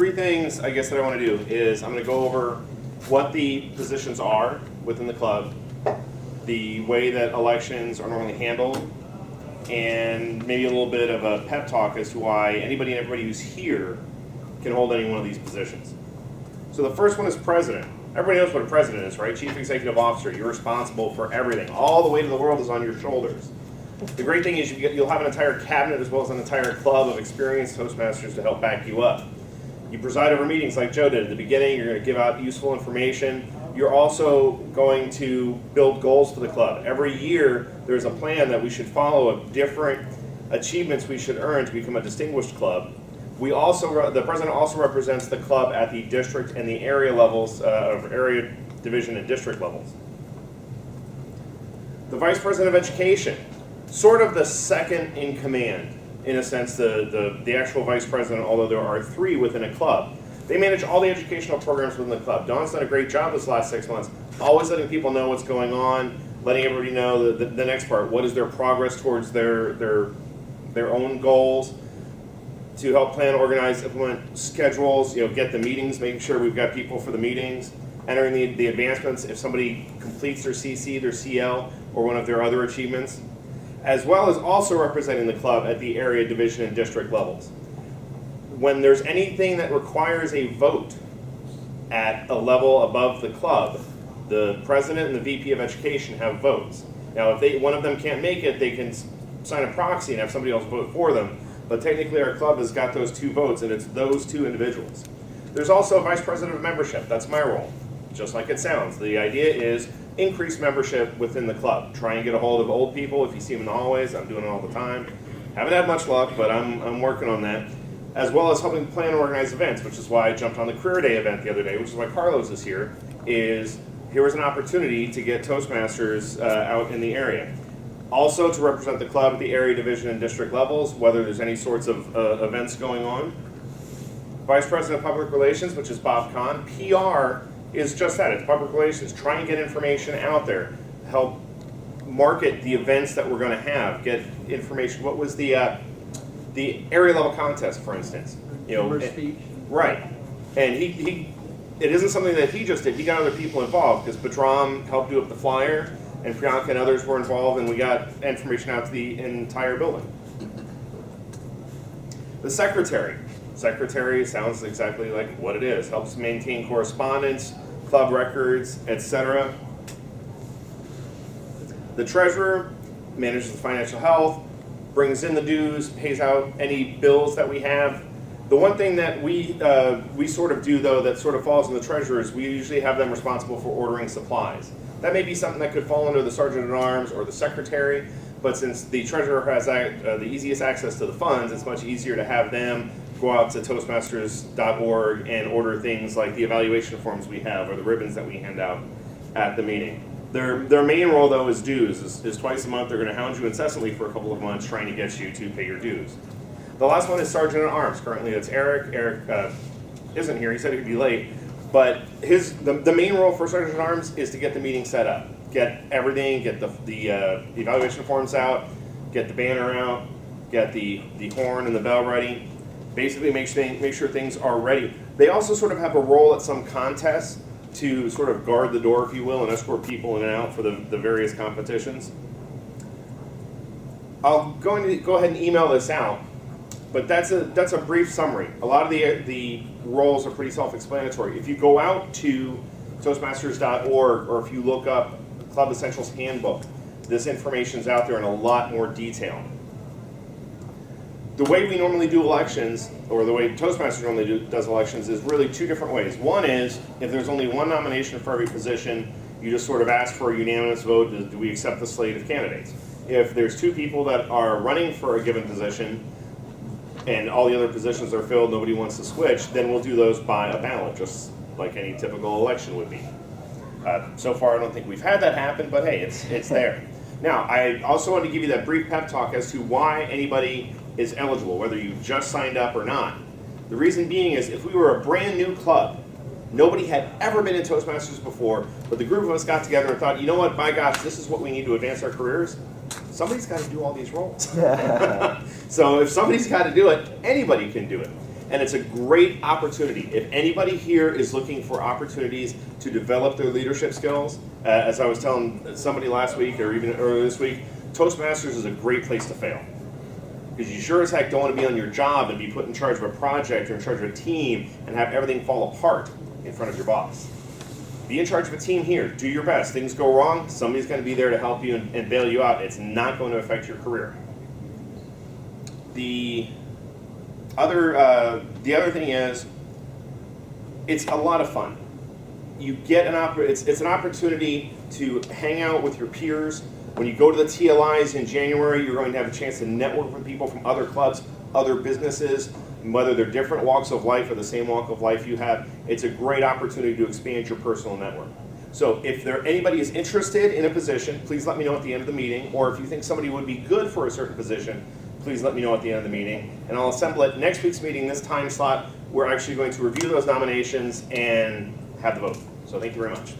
three things I guess that I want to do is I'm going to go over what the positions are within the club, the way that elections are normally handled, and maybe a little bit of a pep talk as to why anybody and everybody who's here can hold any one of these positions. So the first one is president. Everybody knows what a president is, right? Chief Executive Officer. You're responsible for everything. All the weight of the world is on your shoulders. The great thing is you'll have an entire cabinet as well as an entire club of experienced Toastmasters to help back you up. You preside over meetings like Joe did at the beginning. You're going to give out useful information. You're also going to build goals for the club. Every year there's a plan that we should follow of different achievements we should earn to become a distinguished club. The president also represents the club at the district and the area levels, of area, division, and district levels. The vice president of education, sort of the second in command, in a sense, the actual vice president, although there are three within a club. They manage all the educational programs within the club. Don's done a great job this last 6 months, always letting people know what's going on, letting everybody know the next part, what is their progress towards their own goals, to help plan, organize, implement schedules, get the meetings, making sure we've got people for the meetings, entering the advancements if somebody completes their CC, their CL, or one of their other achievements, as well as also representing the club at the area, division, and district levels. When there's anything that requires a vote at a level above the club, the president and the VP of education have votes. Now, if one of them can't make it, they can sign a proxy and have somebody else vote for them. But technically our club has got those two votes, and it's those two individuals. There's also a vice president of membership. That's my role, just like it sounds. The idea is increase membership within the club. Try and get a hold of old people if you see them in the hallways. I'm doing it all the time. Haven't had much luck, but I'm working on that. As well as helping plan and organize events, which is why I jumped on the Career Day event the other day, which is why Carlos is here, here was an opportunity to get Toastmasters out in the area. Also to represent the club at the area, division, and district levels, whether there's any sorts of events going on. Vice President of Public Relations, which is Bob Kahn. PR is just that, it's public relations. Try and get information out there. Help market the events that we're going to have. Get information. What was the area level contest, for instance? Speech. Right. And it isn't something that he just did. He got other people involved because Badram helped do up the flyer, and Priyanka and others were involved, and we got information out to the entire building. The secretary. Secretary sounds exactly like what it is. Helps maintain correspondence, club records, etc. The treasurer manages the financial health, brings in the dues, pays out any bills that we have. The one thing that we sort of do, though, that sort of falls on the treasurer is we usually have them responsible for ordering supplies. That may be something that could fall under the sergeant-at-arms or the secretary, but since the treasurer has the easiest access to the funds, it's much easier to have them go out to Toastmasters.org and order things like the evaluation forms we have or the ribbons that we hand out at the meeting. Their main role, though, is dues. Is twice a month. They're going to hound you incessantly for a couple of months trying to get you to pay your dues. The last one is Sergeant-at-Arms. Currently, it's Eric. Eric isn't here. He said he'd be late. But the main role for Sergeant-at-Arms is to get the meeting set up. Get everything, get the evaluation forms out, get the banner out, get the horn and the bell ready. Basically make sure things are ready. They also sort of have a role at some contests to sort of guard the door, if you will, and escort people in and out for the various competitions. I'll go ahead and email this out, but that's a brief summary. A lot of the roles are pretty self-explanatory. If you go out to Toastmasters.org or if you look up Club Essentials Handbook, this information's out there in a lot more detail. The way we normally do elections, or the way Toastmasters normally does elections, is really two different ways. One is, if there's only one nomination for every position, you just sort of ask for a unanimous vote, do we accept the slate of candidates? If there's two people that are running for a given position, and all the other positions are filled, nobody wants to switch, then we'll do those by a ballot, just like any typical election would be. So far, I don't think we've had that happen, but hey, it's there. Now, I also want to give you that brief pep talk as to why anybody is eligible, whether you just signed up or not. The reason being is if we were a brand new club, nobody had ever been in Toastmasters before, but the group of us got together and thought, you know what, by gosh, this is what we need to advance our careers. Somebody's got to do all these roles. So if somebody's got to do it, anybody can do it. And it's a great opportunity. If anybody here is looking for opportunities to develop their leadership skills, as I was telling somebody last week or even earlier this week, Toastmasters is a great place to fail. Because you sure as heck don't want to be on your job and be put in charge of a project or in charge of a team and have everything fall apart in front of your boss. Be in charge of a team here. Do your best. Things go wrong, somebody's going to be there to help you and bail you out. It's not going to affect your career. The other thing is, it's a lot of fun. You get it's an opportunity to hang out with your peers. When you go to the TLIs in January, you're going to have a chance to network with people from other clubs, other businesses, whether they're different walks of life or the same walk of life you have. It's a great opportunity to expand your personal network. So if anybody is interested in a position, please let me know at the end of the meeting, or if you think somebody would be good for a certain position, please let me know at the end of the meeting, and I'll assemble it. Next week's meeting, this time slot, we're actually going to review those nominations and have the vote. So thank you very much.